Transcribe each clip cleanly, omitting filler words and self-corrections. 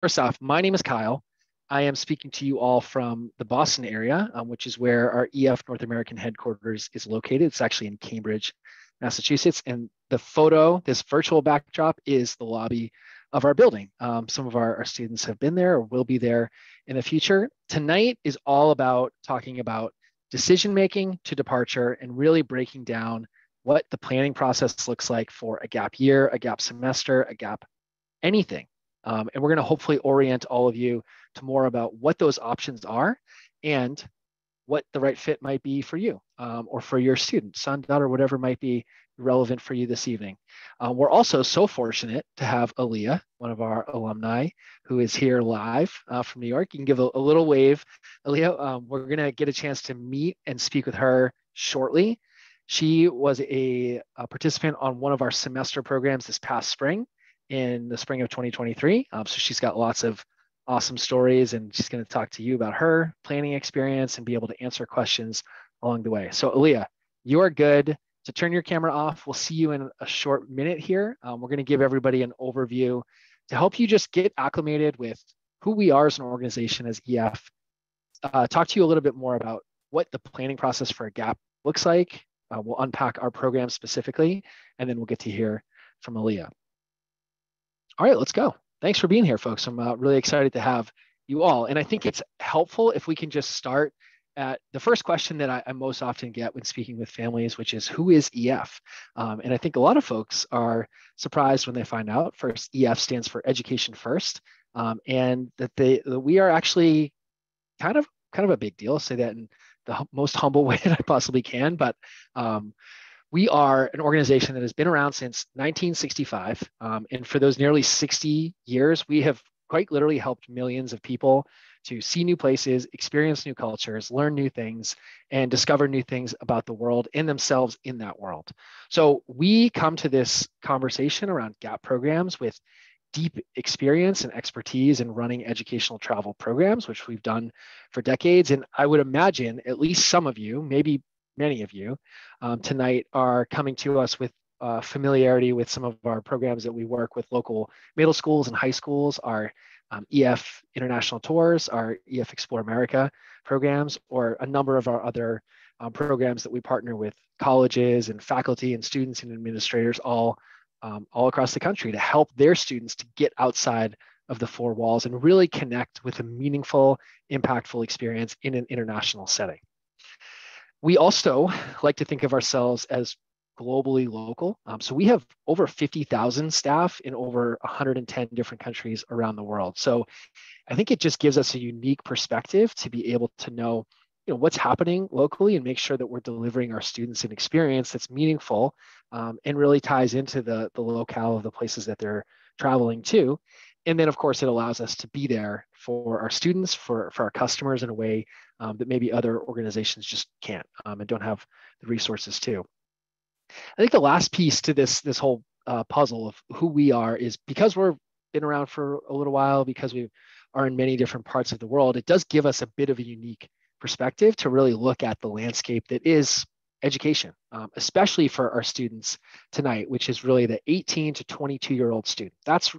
First off, my name is Kyle. I am speaking to you all from the Boston area, which is where our EF North American headquarters is located. It's actually in Cambridge, Massachusetts. And the photo, this virtual backdrop, is the lobby of our building. Some of our students have been there or will be there in the future. Tonight is all about talking about decision making to departure and really breaking down what the planning process looks like for a gap year, a gap semester, a gap anything. And we're going to hopefully orient all of you to more about what those options are and what the right fit might be for you or for your student, son, daughter, whatever might be relevant for you this evening. We're also so fortunate to have Aaliyah, one of our alumni, who is here live from New York. You can give a little wave. Aaliyah, we're going to get a chance to meet and speak with her shortly. She was a participant on one of our semester programs this past spring in the spring of 2023. So she's got lots of awesome stories, and she's going to talk to you about her planning experience and be able to answer questions along the way. So Aaliyah, you are good to turn your camera off. We'll see you in a short minute here. We're going to give everybody an overview to help you just get acclimated with who we are as an organization as EF. Talk to you a little bit more about what the planning process for a gap looks like. We'll unpack our program specifically, and then we'll get to hear from Aaliyah. All right, let's go. Thanks for being here, folks. I'm really excited to have you all. And I think it's helpful if we can just start at the first question that I most often get when speaking with families, which is, who is EF? And I think a lot of folks are surprised when they find out. First, EF stands for Education First, and that we are actually kind of a big deal. I'll say that in the most humble way that I possibly can. But we are an organization that has been around since 1965. And for those nearly 60 years, we have quite literally helped millions of people to see new places, experience new cultures, learn new things, and discover new things about the world and themselves in that world. So we come to this conversation around GAP programs with deep experience and expertise in running educational travel programs, which we've done for decades. And I would imagine at least some of you, maybe many of you tonight, are coming to us with familiarity with some of our programs that we work with local middle schools and high schools, our EF International Tours, our EF Explore America programs, or a number of our other programs that we partner with colleges and faculty and students and administrators all across the country to help their students to get outside of the four walls and really connect with a meaningful, impactful experience in an international setting. We also like to think of ourselves as globally local. So we have over 50,000 staff in over 110 different countries around the world. So I think it just gives us a unique perspective to be able to know, what's happening locally and make sure that we're delivering our students an experience that's meaningful and really ties into the locale of the places that they're traveling to. And then, of course, it allows us to be there for our students, for our customers in a way that maybe other organizations just can't and don't have the resources to. I think the last piece to this whole puzzle of who we are is because we've been around for a little while, because we are in many different parts of the world, it does give us a bit of a unique perspective to really look at the landscape that is education, especially for our students tonight, which is really the 18 to 22-year-old student. That's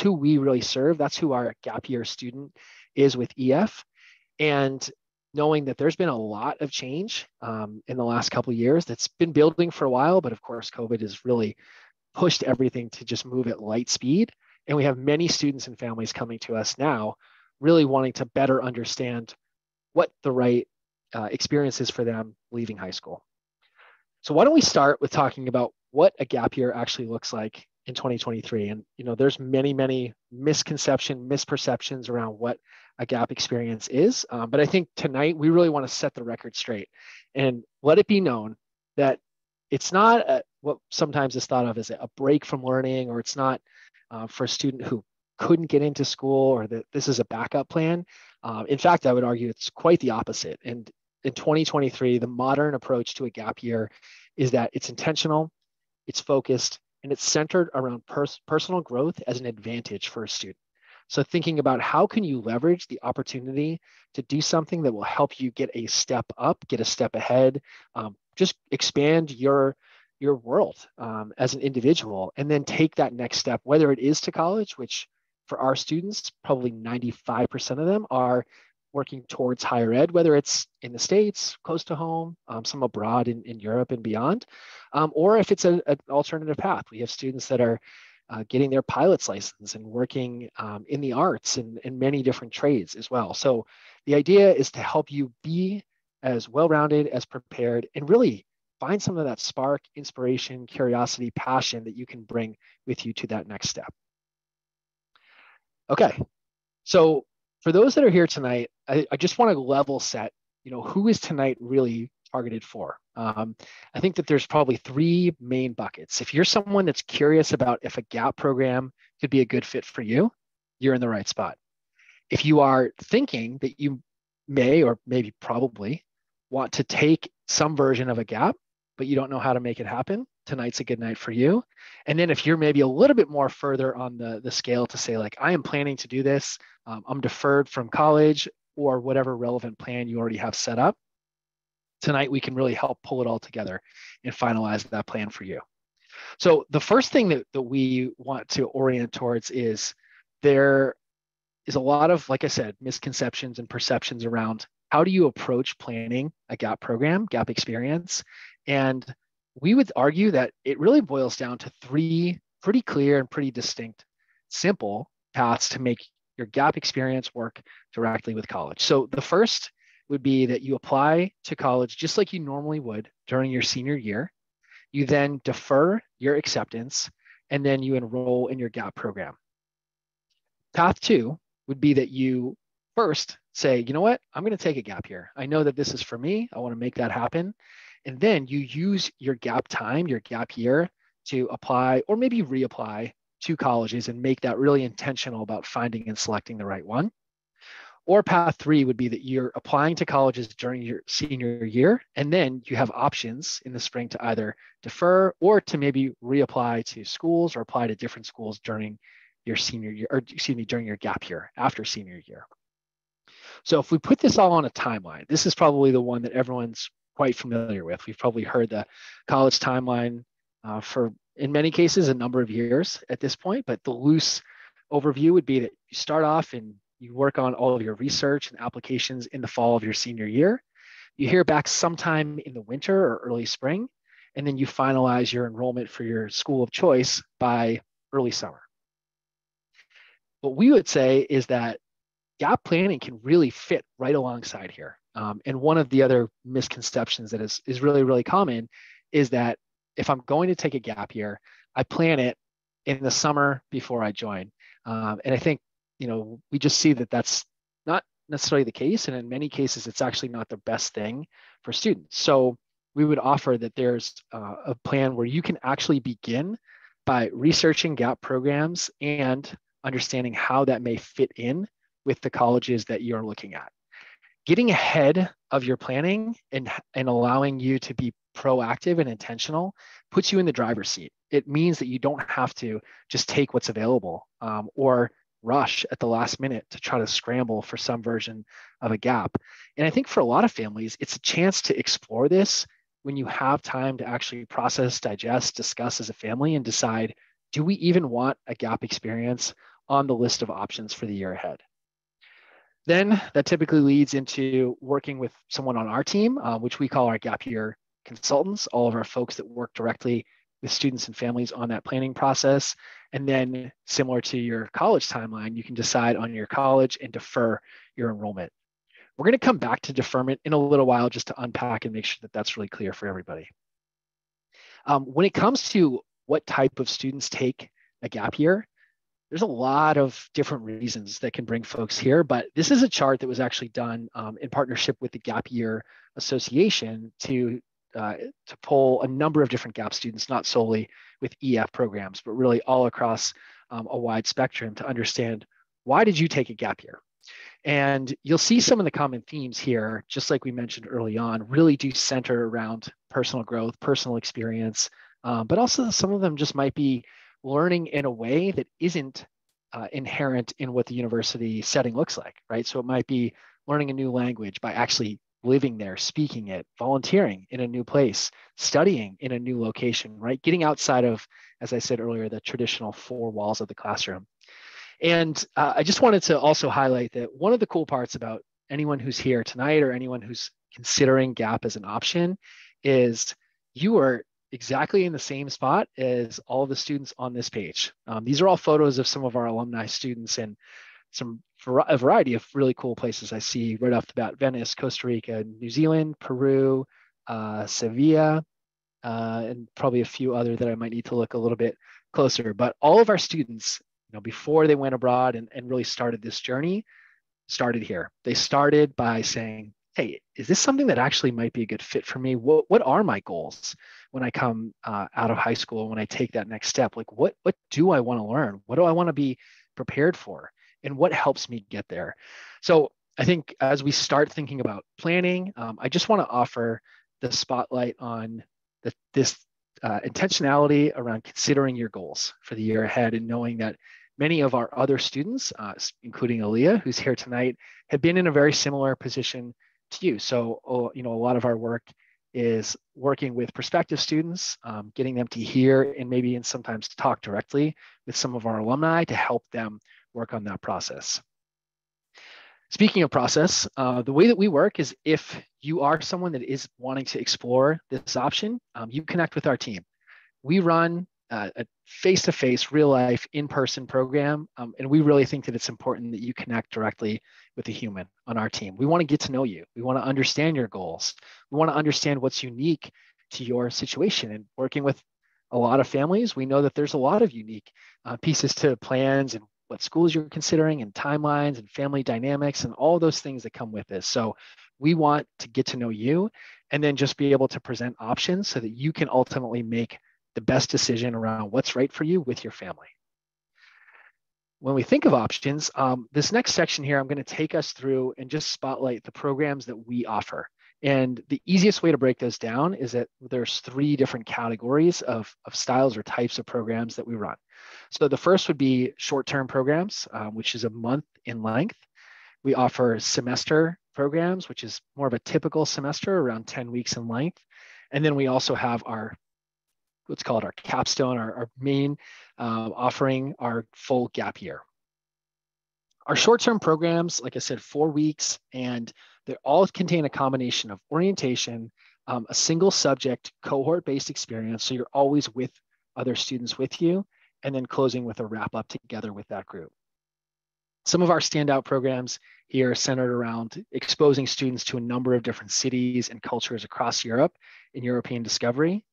who we really serve. That's who our gap year student is with EF. And knowing that there's been a lot of change in the last couple of years that's been building for a while, but of course, COVID has really pushed everything to just move at light speed. And we have many students and families coming to us now really wanting to better understand what the right experience is for them leaving high school. So why don't we start with talking about what a gap year actually looks like in 2023. And there's many misperceptions around what a gap experience is. But I think tonight we really want to set the record straight and let it be known that it's not what sometimes is thought of as a break from learning, or it's not for a student who couldn't get into school, or that this is a backup plan. In fact, I would argue it's quite the opposite. And in 2023, the modern approach to a gap year is that it's intentional, it's focused, and it's centered around personal growth as an advantage for a student. So thinking about how can you leverage the opportunity to do something that will help you get a step up, get a step ahead, just expand your world as an individual, and then take that next step, whether it is to college, which for our students, probably 95% of them are working towards higher ed, whether it's in the States, close to home, some abroad in Europe and beyond, or if it's an alternative path. We have students that are getting their pilot's license and working in the arts and in many different trades as well. So the idea is to help you be as well-rounded, as prepared, and really find some of that spark, inspiration, curiosity, passion that you can bring with you to that next step. Okay, so for those that are here tonight, I just want to level set, who is tonight really targeted for? I think that there's probably three main buckets. If you're someone that's curious about if a gap program could be a good fit for you, you're in the right spot. If you are thinking that you may, or maybe probably, want to take some version of a gap, but you don't know how to make it happen, tonight's a good night for you. And then if you're maybe a little bit more further on the scale to say, like, I am planning to do this, I'm deferred from college or whatever relevant plan you already have set up, tonight we can really help pull it all together and finalize that plan for you. So the first thing that we want to orient towards is there is a lot of, like I said, misconceptions and perceptions around how do you approach planning a gap program, gap experience. And we would argue that it really boils down to three pretty clear and pretty distinct, simple paths to make your gap experience work directly with college. So the first would be that you apply to college just like you normally would during your senior year. You then defer your acceptance, and then you enroll in your gap program. Path two would be that you first say, you know what, I'm going to take a gap year. I know that this is for me. I want to make that happen. And then you use your gap time, your gap year, to apply or maybe reapply to colleges and make that really intentional about finding and selecting the right one. Or path three would be that you're applying to colleges during your senior year, and then you have options in the spring to either defer or to maybe reapply to schools or apply to different schools during your senior year, or excuse me, during your gap year after senior year. So if we put this all on a timeline, this is probably the one that everyone's quite familiar with. We've probably heard the college timeline for, in many cases, a number of years at this point, but the loose overview would be that you start off and you work on all of your research and applications in the fall of your senior year. You hear back sometime in the winter or early spring, and then you finalize your enrollment for your school of choice by early summer. What we would say is that gap planning can really fit right alongside here. And one of the other misconceptions that is really, really common is that if I'm going to take a gap year, I plan it in the summer before I join. And I think, we just see that that's not necessarily the case. And in many cases, it's actually not the best thing for students. So we would offer that there's a plan where you can actually begin by researching gap programs and understanding how that may fit in with the colleges that you're looking at. Getting ahead of your planning and allowing you to be proactive and intentional puts you in the driver's seat. It means that you don't have to just take what's available or rush at the last minute to try to scramble for some version of a gap. And I think for a lot of families, it's a chance to explore this when you have time to actually process, digest, discuss as a family and decide, do we even want a gap experience on the list of options for the year ahead? Then that typically leads into working with someone on our team, which we call our gap year consultants, all of our folks that work directly with students and families on that planning process. And then similar to your college timeline, you can decide on your college and defer your enrollment. We're going to come back to deferment in a little while just to unpack and make sure that that's really clear for everybody. When it comes to what type of students take a gap year, there's a lot of different reasons that can bring folks here, but this is a chart that was actually done in partnership with the Gap Year Association to pull a number of different gap students, not solely with EF programs, but really all across a wide spectrum to understand, why did you take a gap year? And you'll see some of the common themes here, just like we mentioned early on, really do center around personal growth, personal experience, but also some of them just might be learning in a way that isn't inherent in what the university setting looks like, right? So it might be learning a new language by actually living there, speaking it, volunteering in a new place, studying in a new location, right? Getting outside of, as I said earlier, the traditional four walls of the classroom. And I just wanted to also highlight that one of the cool parts about anyone who's here tonight or anyone who's considering GAP as an option is you are exactly in the same spot as all the students on this page. These are all photos of some of our alumni students and a variety of really cool places I see right off the bat: Venice, Costa Rica, New Zealand, Peru, Sevilla, and probably a few other that I might need to look a little bit closer. But all of our students, before they went abroad and really started this journey, started here. They started by saying, hey, is this something that actually might be a good fit for me? What are my goals when I come out of high school, when I take that next step? Like, what do I want to learn? What do I want to be prepared for? And what helps me get there? So I think as we start thinking about planning, I just want to offer the spotlight on this intentionality around considering your goals for the year ahead and knowing that many of our other students, including Aaliyah, who's here tonight, have been in a very similar position to you. So, a lot of our work is working with prospective students, getting them to hear and maybe and sometimes talk directly with some of our alumni to help them work on that process. Speaking of process, the way that we work is if you are someone that is wanting to explore this option, you connect with our team. We run a face-to-face, real-life, in-person program, and we really think that it's important that you connect directly with a human on our team. We want to get to know you. We want to understand your goals. We want to understand what's unique to your situation. And working with a lot of families, we know that there's a lot of unique pieces to plans and what schools you're considering and timelines and family dynamics and all those things that come with this. So we want to get to know you and then just be able to present options so that you can ultimately make the best decision around what's right for you with your family. When we think of options, this next section here, I'm going to take us through and just spotlight the programs that we offer. And the easiest way to break those down is that there's 3 different categories of styles or types of programs that we run. So the first would be short-term programs, which is a month in length. We offer semester programs, which is more of a typical semester, around 10 weeks in length. And then we also have what's called our capstone, our main offering, our full gap year. Our short-term programs, like I said, 4 weeks, and they all contain a combination of orientation, a single subject cohort-based experience, so you're always with other students with you, and then closing with a wrap-up together with that group. Some of our standout programs here are centered around exposing students to a number of different cities and cultures across Europe in European discovery.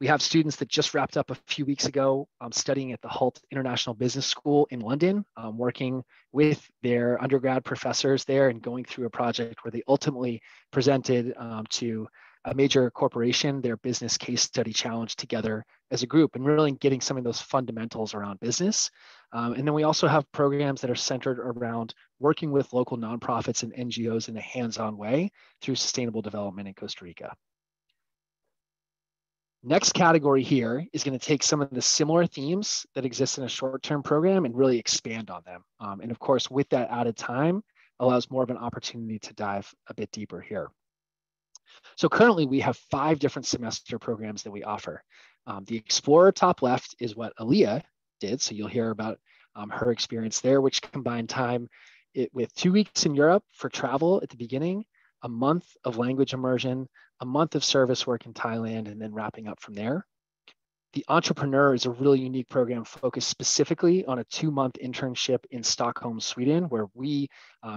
We have students that just wrapped up a few weeks ago studying at the Hult International Business School in London, working with their undergrad professors there and going through a project where they ultimately presented to a major corporation their business case study challenge together as a group and really getting some of those fundamentals around business. And then we also have programs that are centered around working with local nonprofits and NGOs in a hands-on way through sustainable development in Costa Rica. Next category here is going to take some of the similar themes that exist in a short-term program and really expand on them. And of course, with that added time, allows more of an opportunity to dive a bit deeper here. So currently we have 5 different semester programs that we offer. The Explorer top left is what Aaliyah did. So you'll hear about her experience there, which combined time with 2 weeks in Europe for travel at the beginning, a month of language immersion, a month of service work in Thailand, and then wrapping up from there. The Entrepreneur is a really unique program focused specifically on a 2-month internship in Stockholm, Sweden, where we,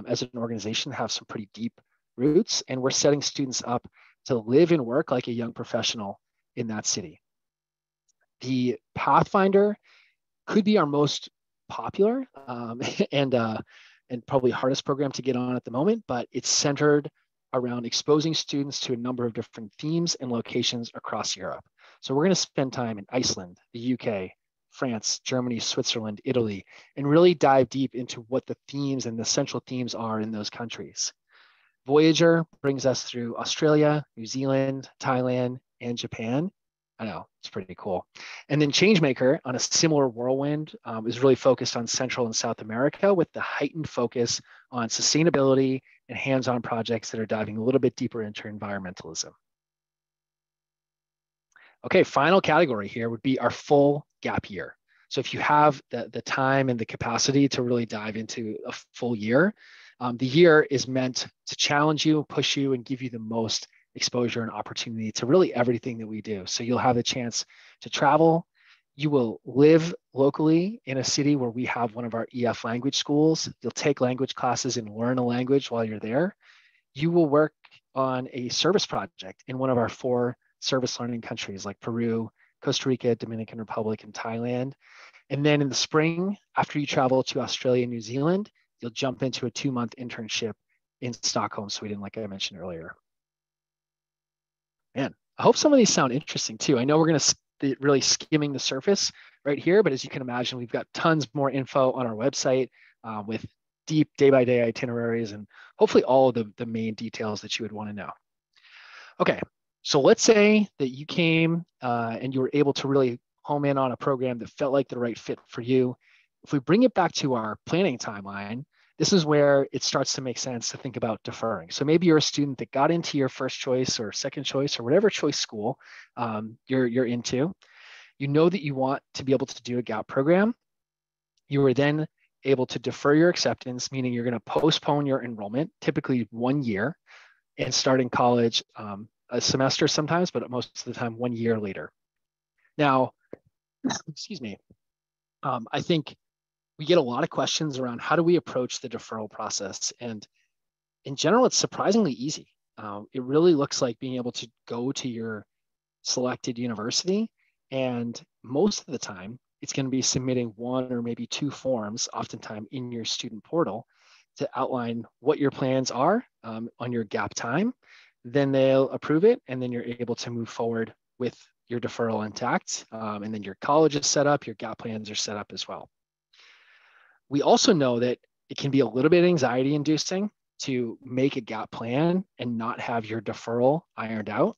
as an organization, have some pretty deep roots, and we're setting students up to live and work like a young professional in that city. The Pathfinder could be our most popular and probably hardest program to get on at the moment, but it's centered around exposing students to a number of different themes and locations across Europe. So we're going to spend time in Iceland, the UK, France, Germany, Switzerland, Italy, and really dive deep into what the themes and the central themes are in those countries. Voyager brings us through Australia, New Zealand, Thailand, and Japan. I know, it's pretty cool. And then Changemaker, on a similar whirlwind, is really focused on Central and South America with the heightened focus on sustainability and hands-on projects that are diving a little bit deeper into environmentalism. Okay, final category here would be our full gap year. So if you have the time and the capacity to really dive into a full year, the year is meant to challenge you, push you, and give you the most exposure and opportunity to really everything that we do. So you'll have the chance to travel. You will live locally in a city where we have one of our EF language schools. You'll take language classes and learn a language while you're there. You will work on a service project in one of our 4 service learning countries like Peru, Costa Rica, Dominican Republic, and Thailand. And then in the spring, after you travel to Australia and New Zealand, you'll jump into a 2-month internship in Stockholm, Sweden, like I mentioned earlier. Man, I hope some of these sound interesting too. I know we're going to really skimming the surface right here, but as you can imagine, we've got tons more info on our website with deep day-by-day itineraries and hopefully all of the main details that you would want to know. Okay, so let's say that you came and you were able to really home in on a program that felt like the right fit for you. If we bring it back to our planning timeline, this is where it starts to make sense to think about deferring. So maybe you're a student that got into your first choice or second choice or whatever choice school you're into. You know that you want to be able to do a gap program. You are then able to defer your acceptance, meaning you're going to postpone your enrollment, typically 1 year, and start in college a semester sometimes, but most of the time 1 year later. Now, excuse me, I think we get a lot of questions around how do we approach the deferral process. And in general, it's surprisingly easy. It really looks like being able to go to your selected university, and most of the time, it's going to be submitting 1 or maybe 2 forms, oftentimes in your student portal, to outline what your plans are on your gap time. Then they'll approve it, and then you're able to move forward with your deferral intact. And then your college is set up, your gap plans are set up as well. We also know that it can be a little bit anxiety inducing to make a gap plan and not have your deferral ironed out.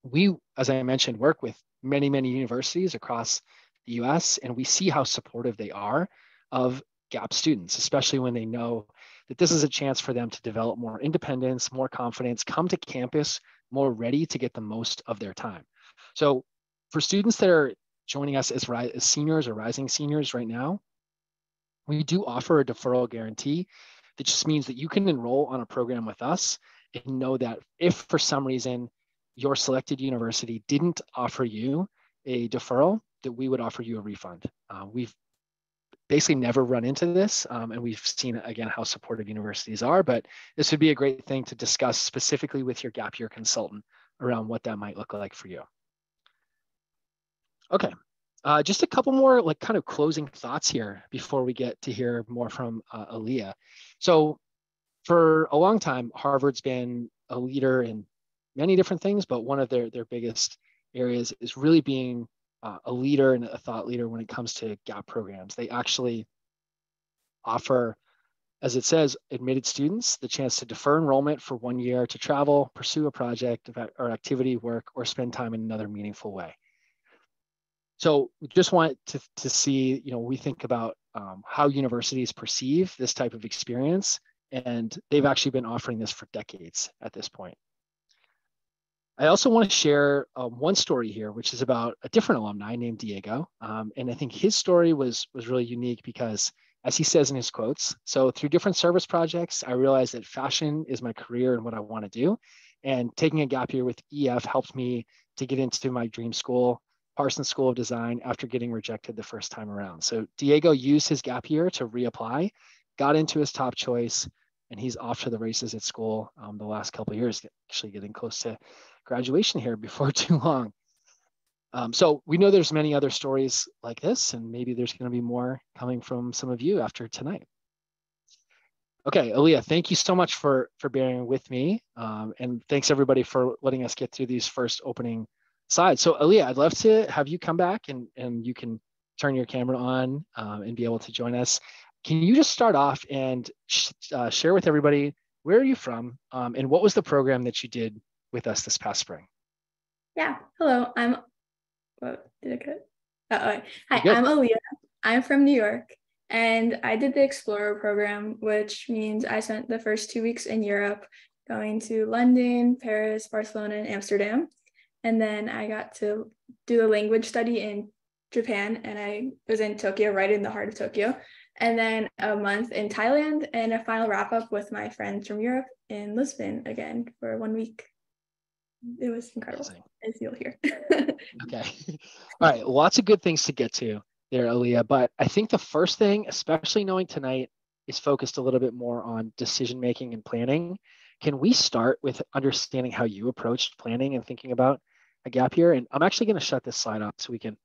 We, as I mentioned, work with many, many universities across the US, and we see how supportive they are of gap students, especially when they know that this is a chance for them to develop more independence, more confidence, come to campus more ready to get the most of their time. So for students that are joining us as seniors or rising seniors right now, we do offer a deferral guarantee that just means that you can enroll on a program with us and know that if for some reason your selected university didn't offer you a deferral, that we would offer you a refund. We've basically never run into this, and we've seen, again, how supportive universities are, but this would be a great thing to discuss specifically with your gap year consultant around what that might look like for you. Okay, just a couple more like kind of closing thoughts here before we get to hear more from Aaliyah. So for a long time, Harvard's been a leader in many different things, but one of their biggest areas is really being a leader and a thought leader when it comes to gap programs. They actually offer, as it says, admitted students the chance to defer enrollment for 1 year to travel, pursue a project or activity, work, or spend time in another meaningful way. So we just want to see, we think about how universities perceive this type of experience, and they've actually been offering this for decades at this point. I also want to share one story here, which is about a different alumni named Diego. And I think his story was really unique because, as he says in his quotes, so through different service projects, I realized that fashion is my career and what I want to do. And taking a gap year with EF helped me to get into my dream school, Parsons School of Design, after getting rejected the first time around. So Diego used his gap year to reapply, got into his top choice, and he's off to the races at school the last couple of years, actually getting close to graduation here before too long. So we know there's many other stories like this, and maybe there's going to be more coming from some of you after tonight. Okay, Aaliyah, thank you so much for bearing with me, and thanks everybody for letting us get through these first opening slides. So Aaliyah, I'd love to have you come back and you can turn your camera on and be able to join us. Can you just start off and share with everybody, where are you from, and what was the program that you did with us this past spring? Yeah, hello, did it cut? Hi, I'm Aaliyah. I'm from New York, and I did the Explorer program, which means I spent the first 2 weeks in Europe, going to London, Paris, Barcelona, and Amsterdam. And then I got to do a language study in Japan, and I was in Tokyo, right in the heart of Tokyo. And then a month in Thailand, and a final wrap up with my friends from Europe in Lisbon again for 1 week. It was incredible, Amazing. as you'll hear. Okay. All right. Lots of good things to get to there, Aaliyah. But I think the first thing, especially knowing tonight, is focused a little bit more on decision making and planning. Can we start with understanding how you approached planning and thinking about a gap year? And I'm actually going to shut this slide off so we can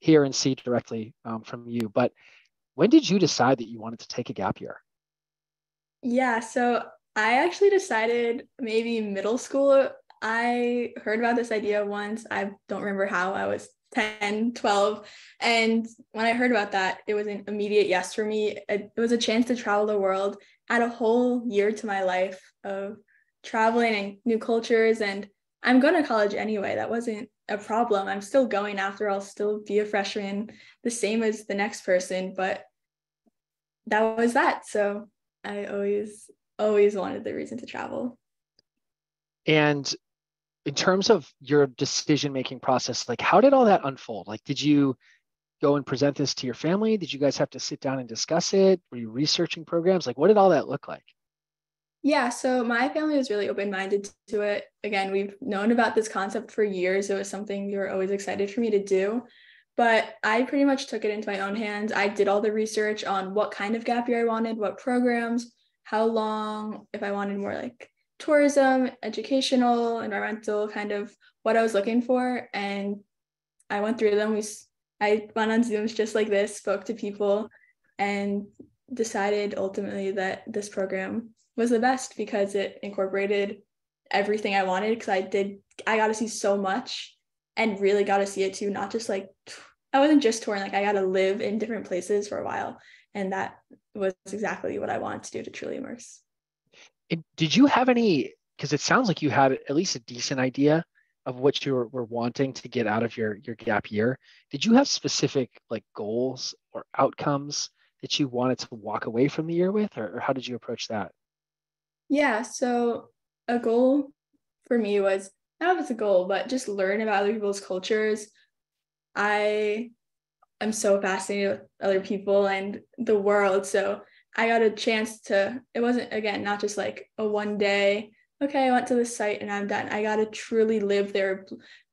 hear and see directly from you. But when did you decide that you wanted to take a gap year? Yeah, so I actually decided maybe middle school. I heard about this idea once. I don't remember how. I was 10, 12. And when I heard about that, it was an immediate yes for me. It was a chance to travel the world, add a whole year to my life of traveling and new cultures. And I'm going to college anyway. That wasn't a problem. I'm still going after. I'll still be a freshman, the same as the next person. But that was that. So I always wanted the reason to travel. And in terms of your decision-making process, like how did all that unfold? Like, did you go and present this to your family? Did you guys have to sit down and discuss it? Were you researching programs? Like, what did all that look like? Yeah, so my family was really open-minded to it. Again, we've known about this concept for years. It was something they were always excited for me to do. But I pretty much took it into my own hands. I did all the research on what kind of gap year I wanted, what programs, how long, if I wanted more like tourism, educational, environmental, kind of what I was looking for. And I went through them. I went on Zooms just like this, spoke to people, and decided ultimately that this program was the best because it incorporated everything I wanted. Because I got to see so much and really got to see it too. Not just like, I wasn't just touring, like I got to live in different places for a while. And that was exactly what I wanted to do to truly immerse. Did you have any, because it sounds like you had at least a decent idea of what you were wanting to get out of your gap year. Did you have specific like goals or outcomes that you wanted to walk away from the year with, or how did you approach that? Yeah, so a goal for me was, not if it's a goal, but just learn about other people's cultures. I am so fascinated with other people and the world. So I got a chance to, it wasn't, again, not just like a 1 day, okay, I went to this site and I'm done. I got to truly live there.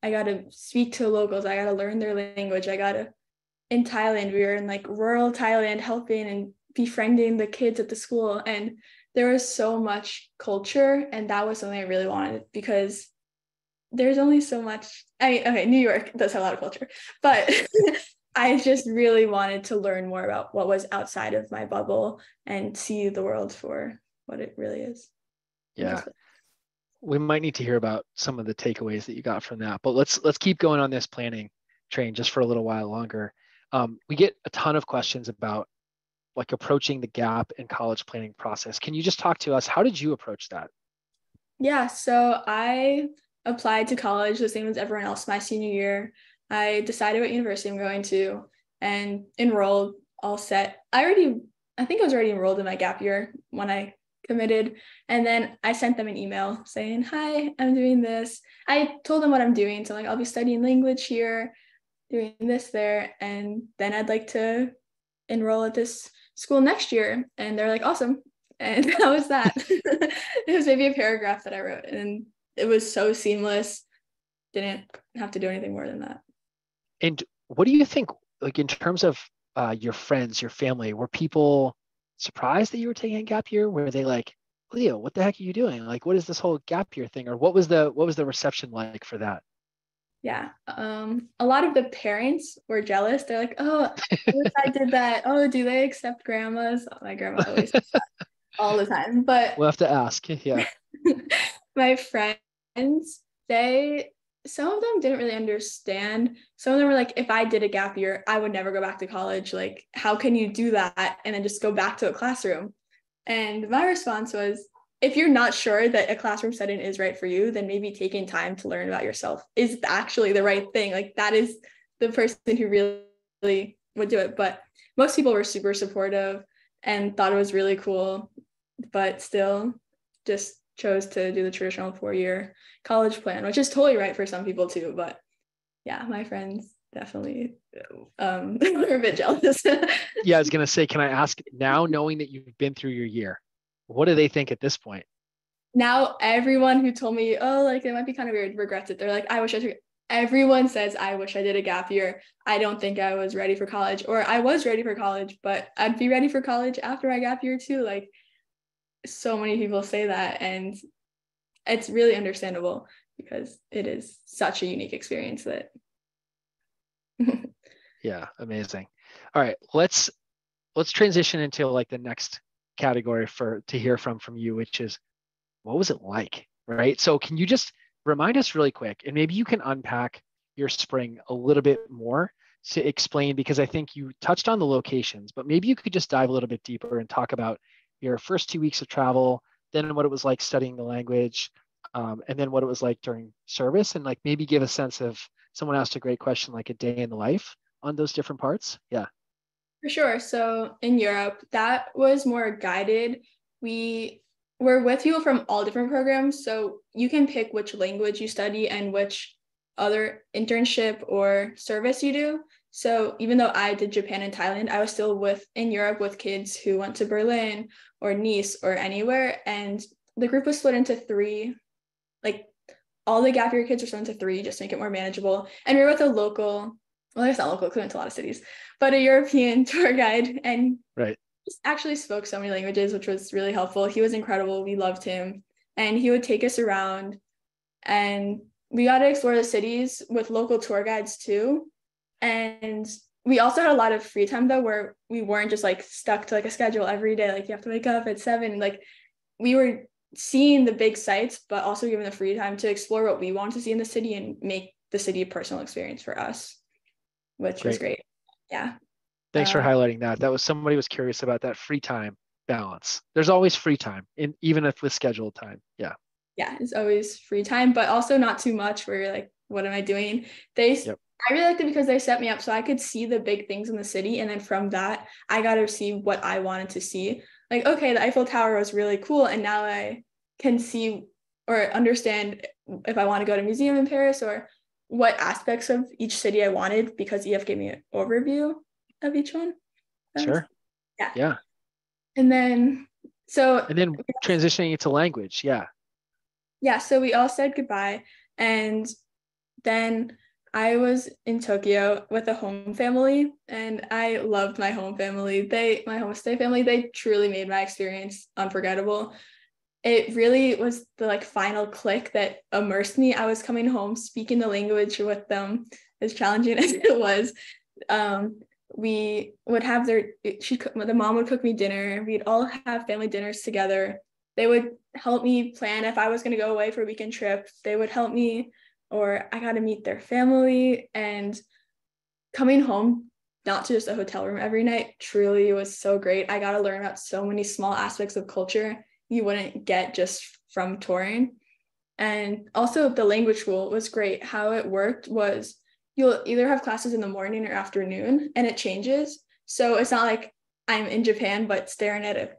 I got to speak to locals. I got to learn their language. In Thailand, we were in like rural Thailand helping and befriending the kids at the school. And there was so much culture. And that was something I really wanted because there's only so much. I mean, okay, New York does have a lot of culture, but I just really wanted to learn more about what was outside of my bubble and see the world for what it really is. Yeah, we might need to hear about some of the takeaways that you got from that. But let's keep going on this planning train just for a little while longer. We get a ton of questions about like approaching the gap and college planning process. Can you just talk to us? How did you approach that? Yeah, so I applied to college the same as everyone else my senior year. I decided what university I'm going to and enrolled, all set. I think I was already enrolled in my gap year when I committed. And then I sent them an email saying, hi, I'm doing this. I told them what I'm doing. So like, I'll be studying language here, doing this there. And then I'd like to enroll at this school next year. And they're like, awesome. And that was that. It was maybe a paragraph that I wrote, and it was so seamless. Didn't have to do anything more than that. And what do you think, like in terms of your friends, your family, were people surprised that you were taking a gap year? Were they like, Leo, what the heck are you doing? Like, what is this whole gap year thing? Or what was the reception like for that? Yeah. A lot of the parents were jealous. They're like, oh, I wish I did that. Oh, do they accept grandmas? My grandma always says that all the time. But We'll have to ask. Yeah. my friends, some of them didn't really understand. Some of them were like, if I did a gap year, I would never go back to college. Like, how can you do that and then just go back to a classroom? And my response was, if you're not sure that a classroom setting is right for you, then maybe taking time to learn about yourself is actually the right thing. Like, that is the person who really would do it. But most people were super supportive and thought it was really cool, but still just chose to do the traditional 4-year college plan, which is totally right for some people too. But yeah, my friends definitely we're a bit jealous. Yeah, I was gonna say, can I ask now, knowing that you've been through your year, what do they think at this point? Now everyone who told me, oh, like it might be kind of weird, regrets it. They're like, I wish I took. Everyone says, I wish I did a gap year. I don't think I was ready for college, or I was ready for college, but I'd be ready for college after my gap year too. Like so many people say that, and it's really understandable because it is such a unique experience that. Yeah, amazing. All right, let's transition into like the next category for to hear from you, which is what was it like, right? So can you just remind us really quick, and maybe you can unpack your spring a little bit more to explain, because I think you touched on the locations, but maybe you could just dive a little bit deeper and talk about your first 2 weeks of travel, then what it was like studying the language, and then what it was like during service, and like maybe give a sense of, someone asked a great question, like a day in the life on those different parts. Yeah. For sure. So in Europe, that was more guided. We were with people from all different programs. So you can pick which language you study and which other internship or service you do. So even though I did Japan and Thailand, I was still in Europe with kids who went to Berlin or Nice or anywhere. And the group was split into three, like all the gap year kids were split into three just to make it more manageable. And we were with a local, well, I guess not local, because we went to a lot of cities, but a European tour guide, and Right. he actually spoke so many languages, which was really helpful. He was incredible. We loved him. And he would take us around, and we got to explore the cities with local tour guides too. And we also had a lot of free time though, where we weren't just like stuck to like a schedule every day. Like you have to wake up at 7. Like we were seeing the big sites, but also given the free time to explore what we wanted to see in the city and make the city a personal experience for us, which was great. Yeah. Thanks for highlighting that. That was, somebody was curious about that free time balance. There's always free time, even if with scheduled time. Yeah. Yeah, it's always free time, but also not too much where you're like, what am I doing? Yep. I really liked it because they set me up so I could see the big things in the city. And then from that, I got to see what I wanted to see. Like, okay, the Eiffel Tower was really cool. And now I can see or understand if I want to go to a museum in Paris or what aspects of each city I wanted, because EF gave me an overview of each one. Sure. Yeah. Yeah. And then transitioning into language. Yeah. Yeah. So we all said goodbye. And then I was in Tokyo with a home family, and I loved my home family. My homestay family, they truly made my experience unforgettable. It really was the like final click that immersed me. I was coming home speaking the language with them, as challenging as it was. We would have the mom would cook me dinner. We'd all have family dinners together. They would help me plan if I was going to go away for a weekend trip. They would help me, or I got to meet their family. And coming home, not to just a hotel room every night, truly was so great. I got to learn about so many small aspects of culture you wouldn't get just from touring. And also the language school was great. How it worked was you'll either have classes in the morning or afternoon, and it changes. So it's not like I'm in Japan but staring at a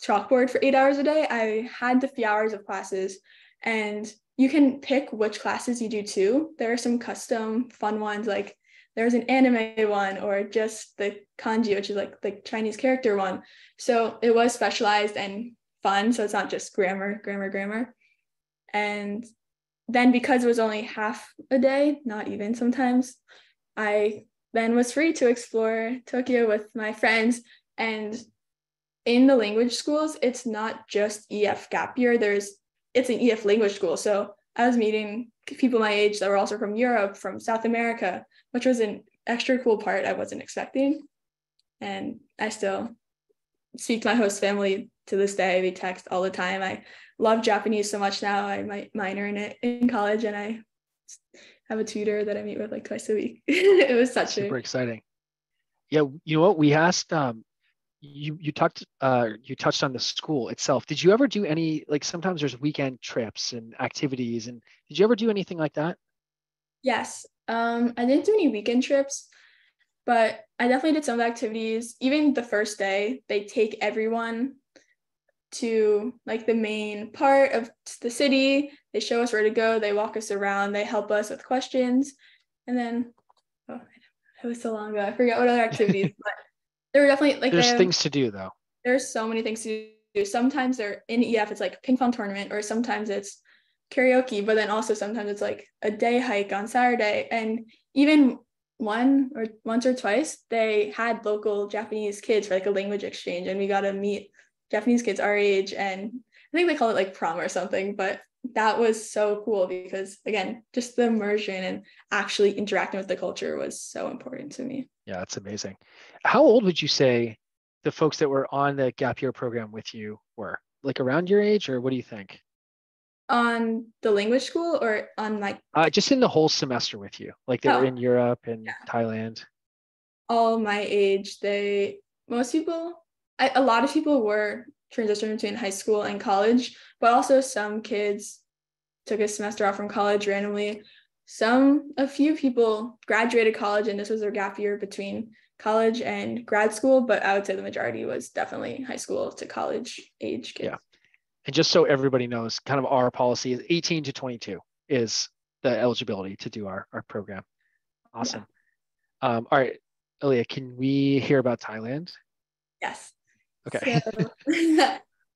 chalkboard for 8 hours a day. I had the few hours of classes, and you can pick which classes you do too. There are some custom fun ones, like there's an anime one, or just the kanji, which is like the Chinese character one. So it was specialized and fun. So it's not just grammar. And then because it was only half a day, not even sometimes, I then was free to explore Tokyo with my friends. And in the language schools, it's not just EF gap year. It's an EF language school. So I was meeting people my age that were also from Europe, from South America, which was an extra cool part I wasn't expecting. And I still speak to my host family to this day. We text all the time. I love Japanese so much now. I might minor in it in college, and I have a tutor that I meet with like twice a week. It was super exciting. Yeah, you know what? We asked you touched on the school itself. Did you ever do any, like sometimes there's weekend trips and activities, and did you ever do anything like that? Yes. I didn't do any weekend trips, but I definitely did some activities. Even the first day, they take everyone to like the main part of the city. They show us where to go. They walk us around. They help us with questions. And then, it was so long ago. I forget what other activities, but there were definitely like There's things to do though. There's so many things to do. Sometimes they're in EF, it's like ping pong tournament, or sometimes it's karaoke, but then also sometimes it's like a day hike on Saturday. And even once or twice, they had local Japanese kids for like a language exchange, and we got to meet Japanese kids our age, and I think they call it like prom or something, but that was so cool because again, just the immersion and actually interacting with the culture was so important to me. Yeah, it's amazing. How old would you say the folks that were on the gap year program with you were? Like around your age, or what do you think? On the language school or on like Just in the whole semester with you, like they were in Europe and yeah, Thailand. all my age, a lot of people were transitioning between high school and college, but also some kids took a semester off from college randomly. A few people graduated college and this was their gap year between college and grad school, but I would say the majority was definitely high school to college age kids. Yeah. And just so everybody knows, kind of our policy is 18 to 22 is the eligibility to do our program. Awesome. Yeah. All right, Aaliyah, can we hear about Thailand? Yes. Okay. So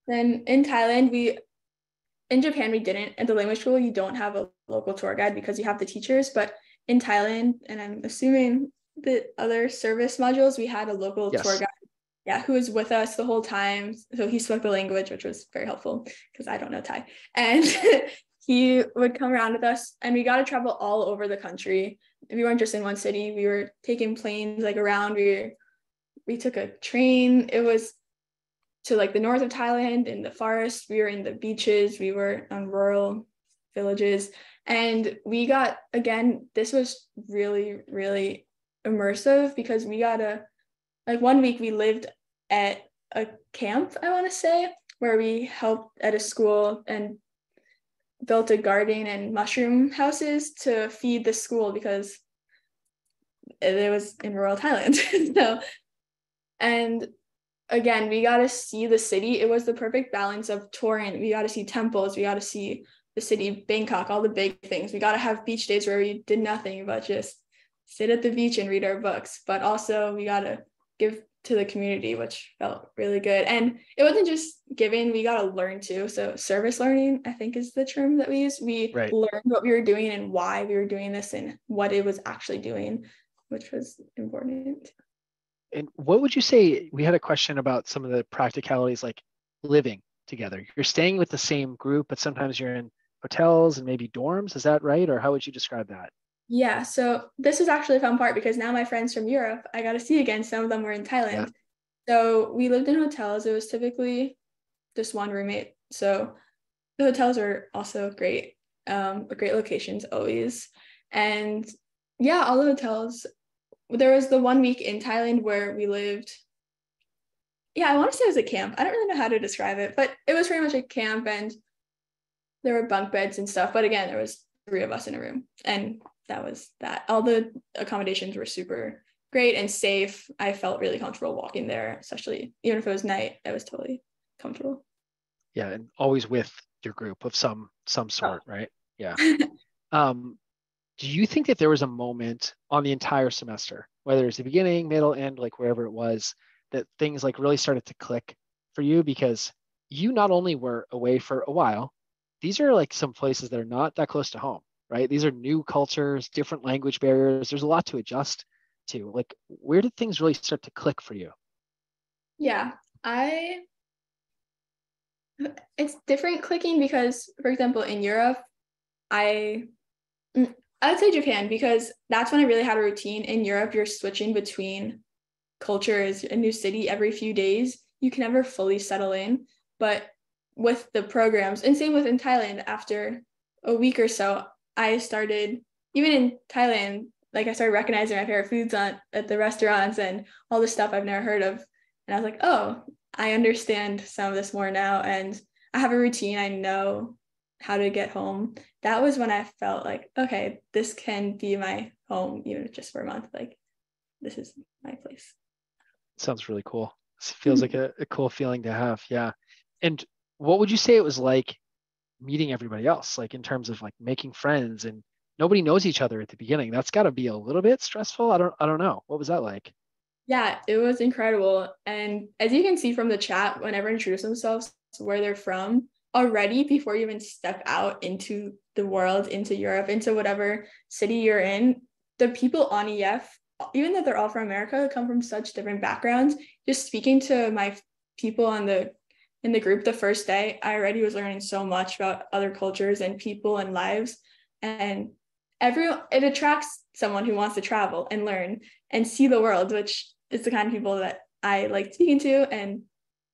then in Japan, we didn't. At the language school, you don't have a local tour guide because you have the teachers. But in Thailand, and I'm assuming the other service modules, we had a local tour guide. Yeah, who was with us the whole time. So he spoke the language, which was very helpful because I don't know Thai. And he would come around with us, and we got to travel all over the country. We weren't just in one city. We were taking planes like around. We took a train. It was to like the north of Thailand in the forest. We were in the beaches. We were on rural villages. And we got, again, this was really, really immersive because we got like 1 week we lived at a camp, I want to say, where we helped at a school and built a garden and mushroom houses to feed the school because it was in rural Thailand. So, and again, we got to see the city. It was the perfect balance of touring. We got to see temples. We got to see the city, Bangkok, all the big things. We got to have beach days where we did nothing but just sit at the beach and read our books. But also we got to give to the community, which felt really good. And it wasn't just giving, we got to learn too. So service learning, I think is the term that we use. We learned what we were doing and why we were doing this and what it was actually doing, which was important. And what would you say? We had a question about some of the practicalities, like living together. You're staying with the same group, but sometimes you're in hotels and maybe dorms. Is that right? Or how would you describe that? Yeah, so this is actually a fun part because now my friends from Europe, I got to see again. Some of them were in Thailand. Yeah. So we lived in hotels. It was typically just one roommate. So the hotels are also great, great locations always. And yeah, all the hotels. There was the 1 week in Thailand where we lived. Yeah, I want to say it was a camp. I don't really know how to describe it, but it was pretty much a camp and there were bunk beds and stuff. But again, there was 3 of us in a room and that was that. All the accommodations were super great and safe. I felt really comfortable walking there, especially even if it was night, I was totally comfortable. Yeah, and always with your group of some sort, right? Yeah. Do you think that there was a moment on the entire semester, whether it's the beginning, middle, end, like wherever it was, that things like really started to click for you? Because you not only were away for a while, these are like some places that are not that close to home, right? These are new cultures, different language barriers. There's a lot to adjust to. Like, where did things really start to click for you? Yeah, it's different clicking because, for example, in Europe, I would say Japan because that's when I really had a routine. In Europe, you're switching between cultures, a new city every few days. You can never fully settle in. But with the programs, and same with in Thailand, after a week or so, I started, even in Thailand, like I started recognizing my favorite foods at the restaurants and all the stuff I've never heard of. And I was like, oh, I understand some of this more now. And I have a routine. I know how to get home. That was when I felt like, okay, this can be my home, even just for a month. Like, this is my place. Sounds really cool. It feels like a cool feeling to have. Yeah. And what would you say it was like meeting everybody else, like in terms of like making friends and nobody knows each other at the beginning. That's got to be a little bit stressful. I don't know. What was that like? Yeah, it was incredible. And as you can see from the chat, whenever introduce themselves, where they're from, already before you even step out into the world, into Europe, into whatever city you're in, the people on EF, even though they're all from America, come from such different backgrounds. Just speaking to my people on the in the group the first day, I already was learning so much about other cultures and people and lives. And it attracts someone who wants to travel and learn and see the world, which is the kind of people that I like speaking to, and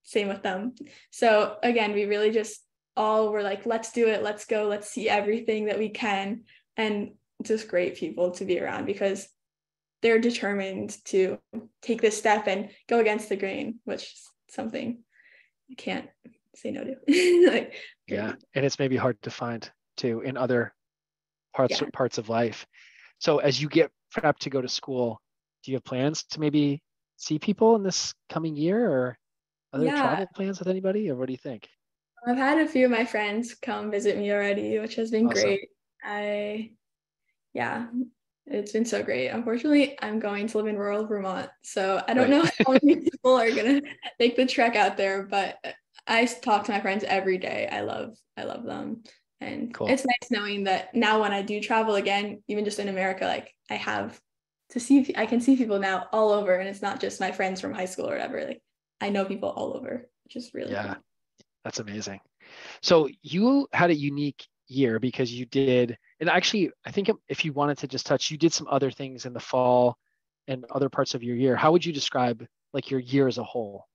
same with them. So again, we really just all were like, let's do it, let's go, let's see everything that we can. And just great people to be around because they're determined to take this step and go against the grain, which is something you can't say no to. Like, Yeah. And it's maybe hard to find too in other parts of life. So as you get prepped to go to school, do you have plans to maybe see people in this coming year, or other Yeah, travel plans with anybody, or what do you think? I've had a few of my friends come visit me already, which has been Awesome. great. Yeah, it's been so great. Unfortunately, I'm going to live in rural Vermont, so I don't Right. know how many people are gonna make the trek out there, but I talk to my friends every day. I love them. And Cool. it's nice knowing that now when I do travel again, even just in America, like I can see people now all over, and it's not just my friends from high school or whatever. Like I know people all over, which is really Yeah, cool. that's amazing. So you had a unique year because you did, and actually, I think if you wanted to just touch, you did some other things in the fall and other parts of your year. How would you describe like your year as a whole?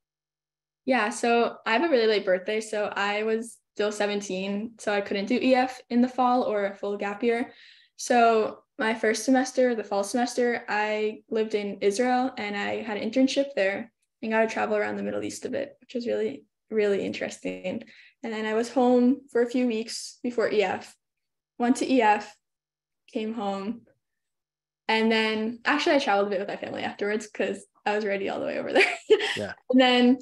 Yeah, so I have a really late birthday, so I was still 17, so I couldn't do EF in the fall or a full gap year. So my first semester, the fall semester, I lived in Israel and I had an internship there and got to travel around the Middle East a bit, which was really, really interesting. And then I was home for a few weeks before EF, went to EF, came home, and then actually I traveled a bit with my family afterwards because I was ready all the way over there. Yeah. And then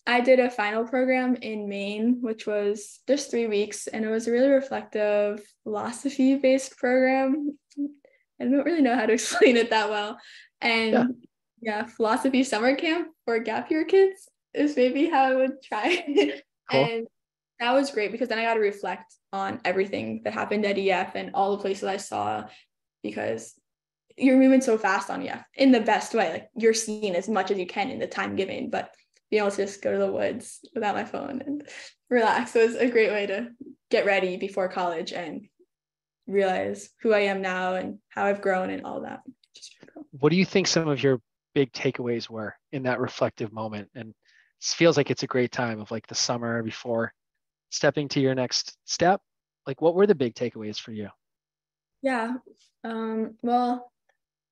I did a final program in Maine, which was just 3 weeks, and it was a really reflective philosophy-based program. I don't really know how to explain it that well. Yeah. And yeah, philosophy summer camp for gap year kids is maybe how I would try. Cool. And that was great because then I got to reflect on everything that happened at EF and all the places I saw because you're moving so fast on EF in the best way. Like you're seeing as much as you can in the time given, but being able to just go to the woods without my phone and relax was a great way to get ready before college and realize who I am now and how I've grown and all that. Cool. What do you think some of your big takeaways were in that reflective moment? And it feels like it's a great time of like the summer before stepping to your next step. Like, what were the big takeaways for you? Yeah. Well,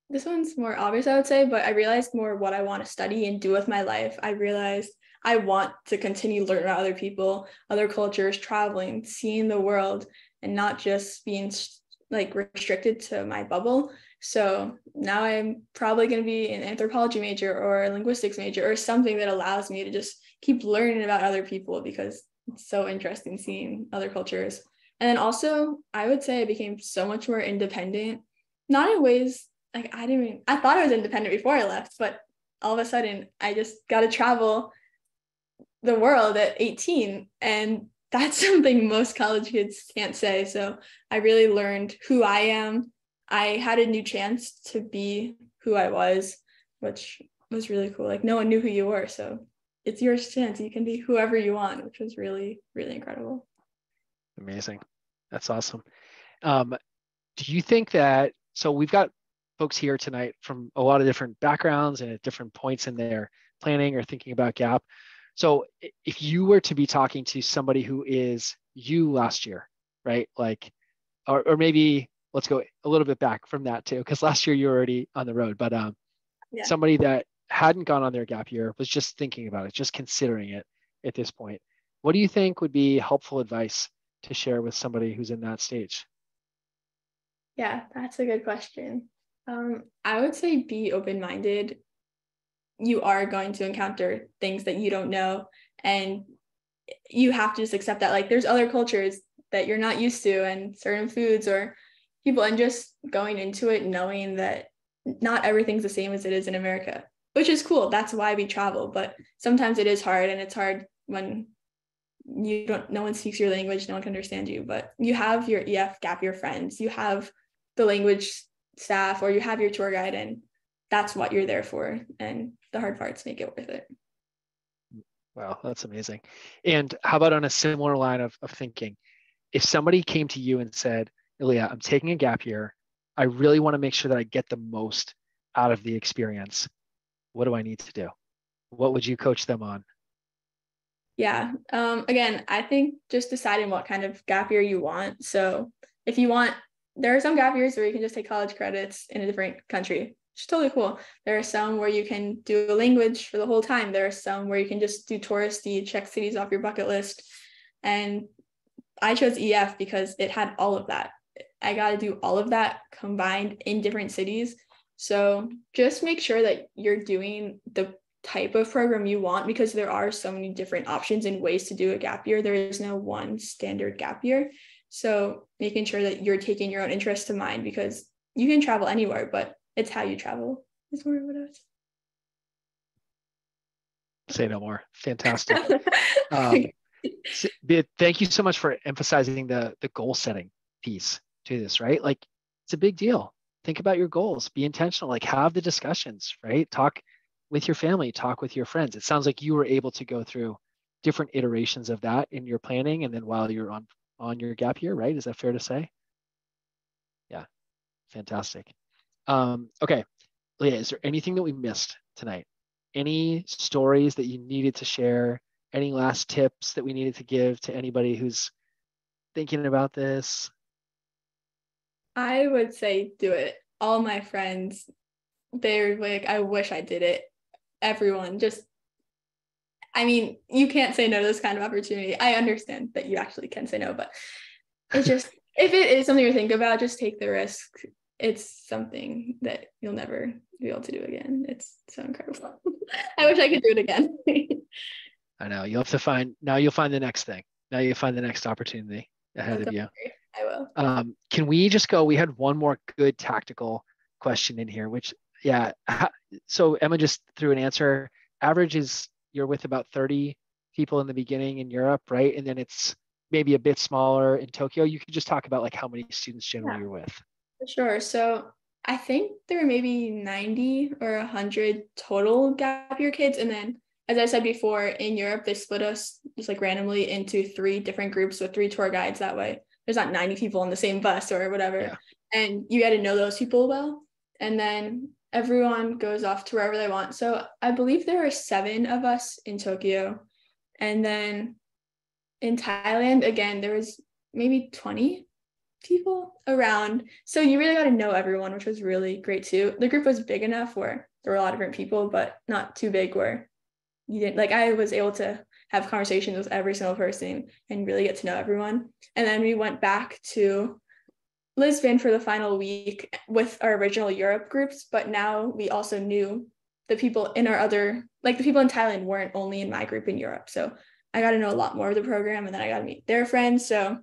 this one's more obvious, I would say, but I realized more what I want to study and do with my life. I realized I want to continue learning about other people, other cultures, traveling, seeing the world, and not just being like restricted to my bubble. So now I'm probably going to be an anthropology major or a linguistics major or something that allows me to just keep learning about other people because it's so interesting seeing other cultures. And then also, I would say I became so much more independent, not in ways like I thought I was independent before I left, but all of a sudden I just got to travel the world at 18. And that's something most college kids can't say. So I really learned who I am. I had a new chance to be who I was, which was really cool. Like no one knew who you were. So it's your chance. You can be whoever you want, which was really, really incredible. Amazing. That's awesome. Um, do you think that, so we've got folks here tonight from a lot of different backgrounds and at different points in their planning or thinking about gap. So if you were to be talking to somebody who is you last year, right? Like, or maybe let's go a little bit back from that too, because last year you were already on the road, but Yeah. somebody that hadn't gone on their gap year was just thinking about it, just considering it at this point. What do you think would be helpful advice to share with somebody who's in that stage? Yeah, that's a good question. I would say be open-minded. You are going to encounter things that you don't know, and you have to just accept that like there's other cultures that you're not used to and certain foods or people and just going into it knowing that not everything's the same as it is in America, which is cool. That's why we travel. But sometimes it is hard, and it's hard when no one speaks your language, no one can understand you. But you have your EF gap year friends, you have the language staff, or you have your tour guide, and that's what you're there for. And the hard parts make it worth it. Wow, that's amazing. And how about on a similar line of thinking? If somebody came to you and said, Ilya, I'm taking a gap year. I really want to make sure that I get the most out of the experience. What do I need to do? What would you coach them on? Yeah. Again, I think just deciding what kind of gap year you want. So if you want, there are some gap years where you can just take college credits in a different country, which is totally cool. There are some where you can do a language for the whole time. There are some where you can just do touristy, check cities off your bucket list. And I chose EF because it had all of that. I got to do all of that combined in different cities. So just make sure that you're doing the type of program you want, because there are so many different options and ways to do a gap year. There is no one standard gap year. So making sure that you're taking your own interest to mind, because you can travel anywhere, but it's how you travel is more what it is. Say no more. Fantastic. Thank you so much for emphasizing the goal setting piece to this, right? Like, it's a big deal. Think about your goals, be intentional, like have the discussions, right? Talk with your family, talk with your friends. It sounds like you were able to go through different iterations of that in your planning, and then while you're on your gap year, right? Is that fair to say? Yeah, fantastic. Okay, Leah, is there anything that we missed tonight? Any stories that you needed to share? Any last tips that we needed to give to anybody who's thinking about this? I would say do it. All my friends, they're like, I wish I did it. Everyone just, I mean, you can't say no to this kind of opportunity. I understand that you actually can say no, but it's just, if it is something to think about, just take the risk. It's something that you'll never be able to do again. It's so incredible. I wish I could do it again. I know you'll find the next thing. Now you'll find the next opportunity ahead of you. I will. Can we just go? We had one more good tactical question in here, which, yeah. So Emma just threw an answer. Average is you're with about 30 people in the beginning in Europe, right? And then it's maybe a bit smaller in Tokyo. You could just talk about like how many students generally you're with. Sure. So I think there were maybe 90 or 100 total gap year kids. And then, as I said before, in Europe, they split us just like randomly into 3 different groups with 3 tour guides. That way, there's not 90 people on the same bus or whatever. Yeah. And you got to know those people well. And then everyone goes off to wherever they want. So I believe there were 7 of us in Tokyo. And then in Thailand, again, there was maybe 20 people around. So you really got to know everyone, which was really great too. The group was big enough where there were a lot of different people, but not too big where you didn't, like, I was able to have conversations with every single person and really get to know everyone. And then we went back to Lisbon for the final week with our original Europe groups, but now we also knew the people in our other, like the people in Thailand weren't only in my group in Europe. So I got to know a lot more of the program, and then I got to meet their friends. So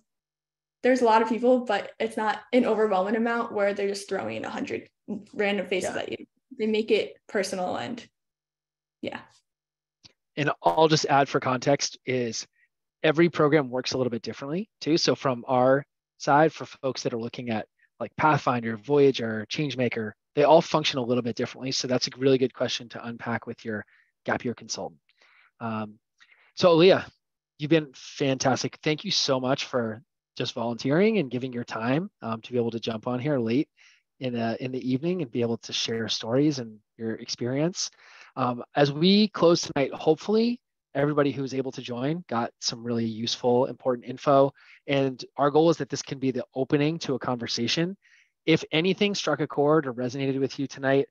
there's a lot of people, but it's not an overwhelming amount where they're just throwing 100 random faces at you. They make it personal, and yeah. And I'll just add for context is every program works a little bit differently too. So from our side, for folks that are looking at like Pathfinder, Voyager, Changemaker, they all function a little bit differently. So that's a really good question to unpack with your gap year consultant. So Leah, you've been fantastic. Thank you so much for just volunteering and giving your time to be able to jump on here late in the evening and be able to share stories and your experience. As we close tonight, hopefully everybody who was able to join got some really useful, important info. And our goal is that this can be the opening to a conversation. If anything struck a chord or resonated with you tonight,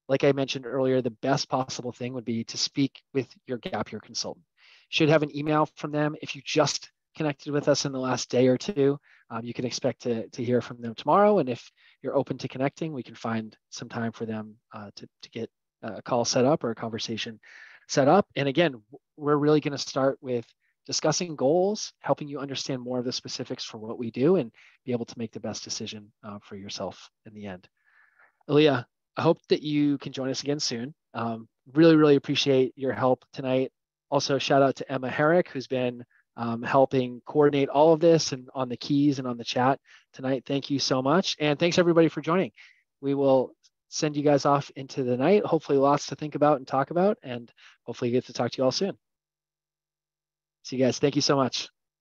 like I mentioned earlier, the best possible thing would be to speak with your gap year consultant. You should have an email from them. If you just connected with us in the last day or two, you can expect to hear from them tomorrow. And if you're open to connecting, we can find some time for them to get a call set up or a conversation set up. And again, we're really going to start with discussing goals, helping you understand more of the specifics for what we do and be able to make the best decision for yourself in the end. Aaliyah, I hope that you can join us again soon. Really, really appreciate your help tonight. Also, shout out to Emma Herrick, who's been helping coordinate all of this and on the keys and on the chat tonight. Thank you so much. And thanks everybody for joining. We will send you guys off into the night. Hopefully lots to think about and talk about, and hopefully get to talk to you all soon. See you guys. Thank you so much.